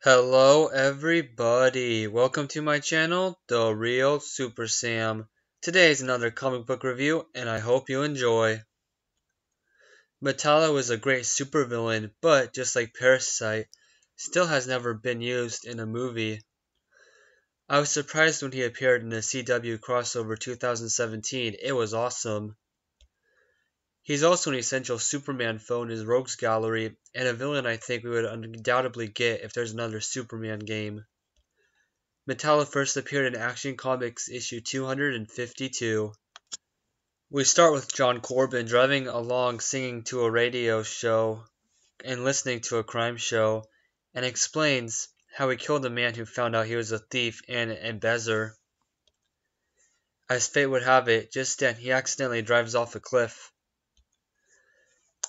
Hello everybody, welcome to my channel, The Real Super Sam. Today is another comic book review and I hope you enjoy. Metallo is a great supervillain, but just like Parasite, still has never been used in a movie. I was surprised when he appeared in the CW crossover 2017, it was awesome. He's also an essential Superman foe in his Rogues Gallery, and a villain I think we would undoubtedly get if there's another Superman game. Metallo first appeared in Action Comics issue 252. We start with John Corbin driving along singing to a radio show and listening to a crime show, and explains how he killed a man who found out he was a thief and an embezzler. As fate would have it, just then he accidentally drives off a cliff.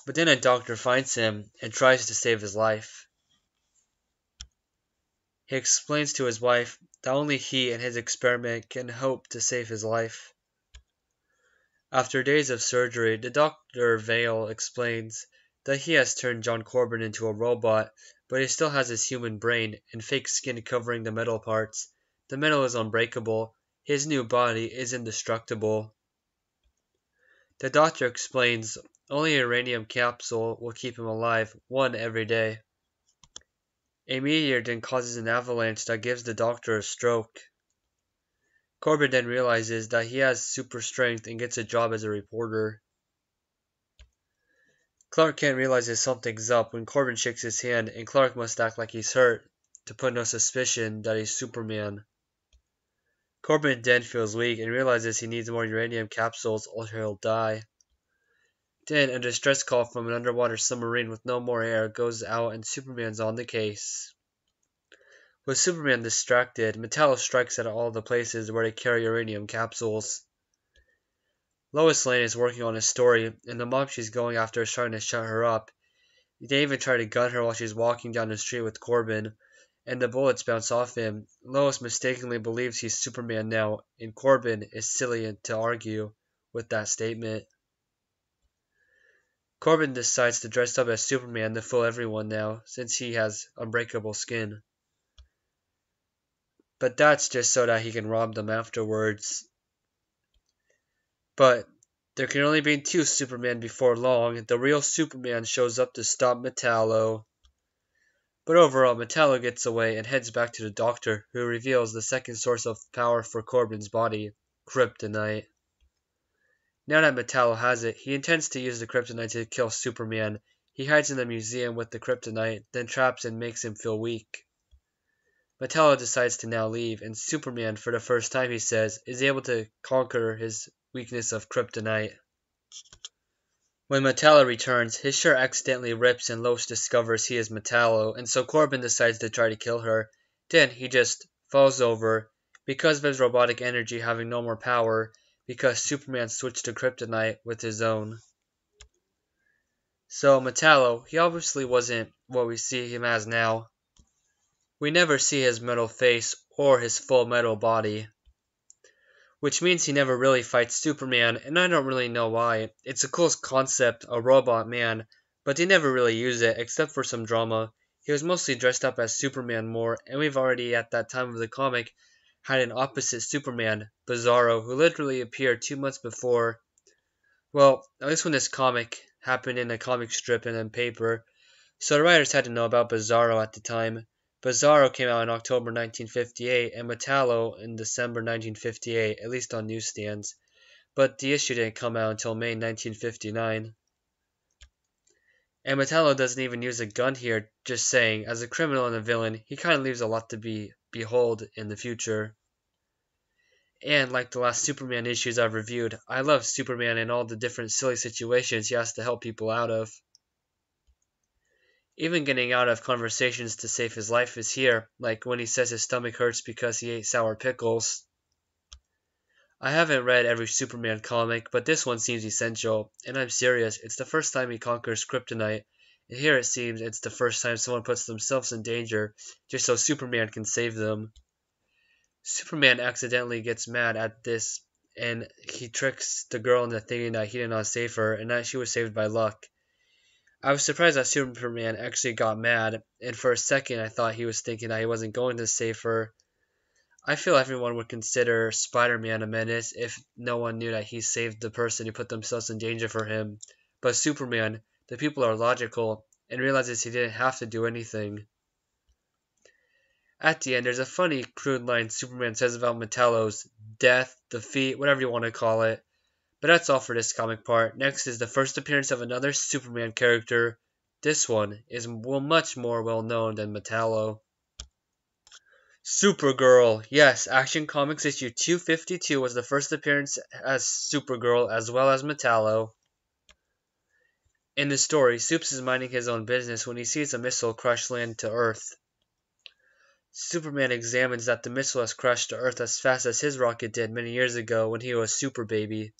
But then a doctor finds him and tries to save his life. He explains to his wife that only he and his experiment can hope to save his life. After days of surgery, the Dr. Vale explains that he has turned John Corbin into a robot, but he still has his human brain and fake skin covering the metal parts. The metal is unbreakable. His new body is indestructible. The doctor explains only a uranium capsule will keep him alive, one every day. A meteor then causes an avalanche that gives the doctor a stroke. Corbin then realizes that he has super strength and gets a job as a reporter. Clark Kent realizes something's up when Corbin shakes his hand, and Clark must act like he's hurt to put no suspicion that he's Superman. Corbin then feels weak and realizes he needs more uranium capsules or he'll die. Then a distress call from an underwater submarine with no more air goes out and Superman's on the case. With Superman distracted, Metallo strikes at all the places where they carry uranium capsules. Lois Lane is working on a story, and the mob she's going after is trying to shut her up. They even try to gun her while she's walking down the street with Corbin, and the bullets bounce off him. Lois mistakenly believes he's Superman now, and Corbin is silly to argue with that statement. Corbin decides to dress up as Superman to fool everyone now, since he has unbreakable skin. But that's just so that he can rob them afterwards. But there can only be two Supermen before long. The real Superman shows up to stop Metallo. But overall, Metallo gets away and heads back to the doctor, who reveals the second source of power for Corbin's body, kryptonite. Now that Metallo has it, he intends to use the kryptonite to kill Superman. He hides in the museum with the kryptonite, then traps and makes him feel weak. Metallo decides to now leave, and Superman, for the first time he says, is able to conquer his weakness of kryptonite. When Metallo returns, his shirt accidentally rips and Lois discovers he is Metallo, and so Corbin decides to try to kill her. Then he just falls over, because of his robotic energy having no more power, because Superman switched to kryptonite with his own. So Metallo, he obviously wasn't what we see him as now. We never see his metal face or his full metal body. Which means he never really fights Superman, and I don't really know why. It's a cool concept, a robot man, but they never really use it, except for some drama. He was mostly dressed up as Superman more, and we've already, at that time of the comic, had an opposite Superman, Bizarro, who literally appeared 2 months before. Well, at least when this comic happened in a comic strip and in paper, so the writers had to know about Bizarro at the time. Bizarro came out in October 1958 and Metallo in December 1958, at least on newsstands, but the issue didn't come out until May 1959. And Metallo doesn't even use a gun here, just saying, as a criminal and a villain, he kind of leaves a lot to behold in the future. And like the last Superman issues I've reviewed, I love Superman and all the different silly situations he has to help people out of. Even getting out of conversations to save his life is here, like when he says his stomach hurts because he ate sour pickles. I haven't read every Superman comic, but this one seems essential, and I'm serious, it's the first time he conquers kryptonite, and here it seems it's the first time someone puts themselves in danger just so Superman can save them. Superman accidentally gets mad at this, and he tricks the girl into thinking that he did not save her, and that she was saved by luck. I was surprised that Superman actually got mad, and for a second I thought he was thinking that he wasn't going to save her. I feel everyone would consider Spider-Man a menace if no one knew that he saved the person who put themselves in danger for him. But Superman, the people are logical, and realizes he didn't have to do anything. At the end, there's a funny, crude line Superman says about Metallo's death, defeat, whatever you want to call it. But that's all for this comic part. Next is the first appearance of another Superman character. This one is much more well known than Metallo. Supergirl. Yes, Action Comics issue 252 was the first appearance as Supergirl as well as Metallo. In the story, Supes is minding his own business when he sees a missile crash land to Earth. Superman examines that the missile has crashed to Earth as fast as his rocket did many years ago when he was Super Baby.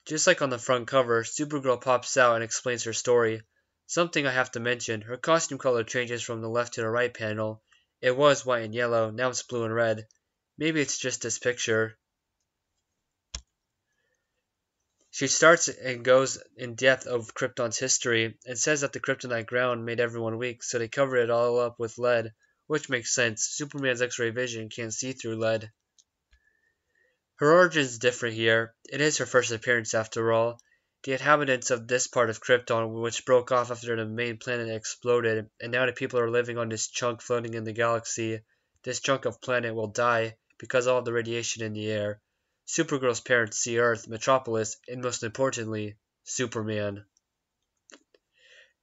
Just like on the front cover, Supergirl pops out and explains her story. Something I have to mention, her costume color changes from the left to the right panel. It was white and yellow, now it's blue and red. Maybe it's just this picture. She starts and goes in depth of Krypton's history and says that the kryptonite ground made everyone weak, so they covered it all up with lead, which makes sense. Superman's X-ray vision can't see through lead. Her origin is different here. It is her first appearance after all. The inhabitants of this part of Krypton, which broke off after the main planet exploded, and now the people are living on this chunk floating in the galaxy. This chunk of planet will die because of all the radiation in the air. Supergirl's parents see Earth, Metropolis, and most importantly, Superman.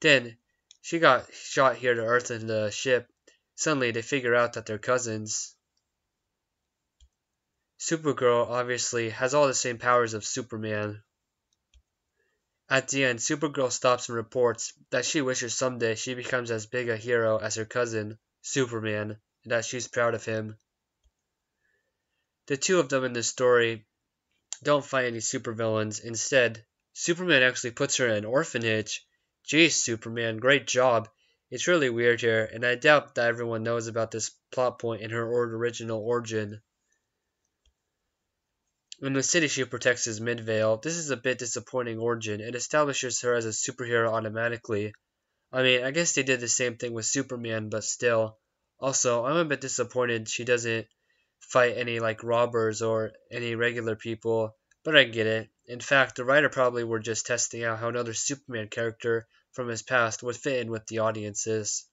Then, she got shot here to Earth in the ship. Suddenly, they figure out that they're cousins. Supergirl obviously has all the same powers of Superman. At the end, Supergirl stops and reports that she wishes someday she becomes as big a hero as her cousin, Superman, and that she's proud of him. The two of them in this story don't fight any supervillains. Instead, Superman actually puts her in an orphanage. Geez, Superman, great job. It's really weird here, and I doubt that everyone knows about this plot point in her original origin. In the city she protects is Midvale. This is a bit disappointing origin. It establishes her as a superhero automatically. I mean, I guess they did the same thing with Superman, but still. Also, I'm a bit disappointed she doesn't fight any like robbers or any regular people, but I get it. In fact, the writer probably were just testing out how another Superman character from his past would fit in with the audiences.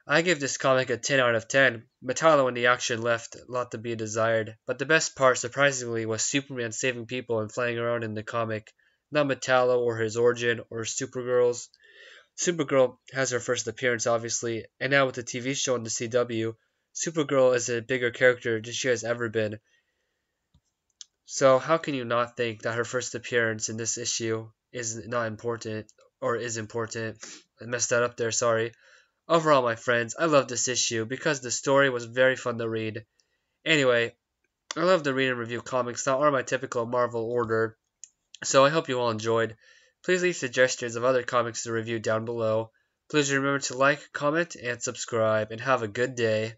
I give this comic a 10 out of 10. Metallo and the action left a lot to be desired, but the best part, surprisingly, was Superman saving people and flying around in the comic, not Metallo or his origin or Supergirl's. Supergirl has her first appearance, obviously, and now with the TV show on the CW, Supergirl is a bigger character than she has ever been. So how can you not think that her first appearance in this issue is not important, or is important? I messed that up there, sorry. Overall, my friends, I love this issue because the story was very fun to read. Anyway, I love to read and review comics that are my typical Marvel order, so I hope you all enjoyed. Please leave suggestions of other comics to review down below. Please remember to like, comment, and subscribe, and have a good day.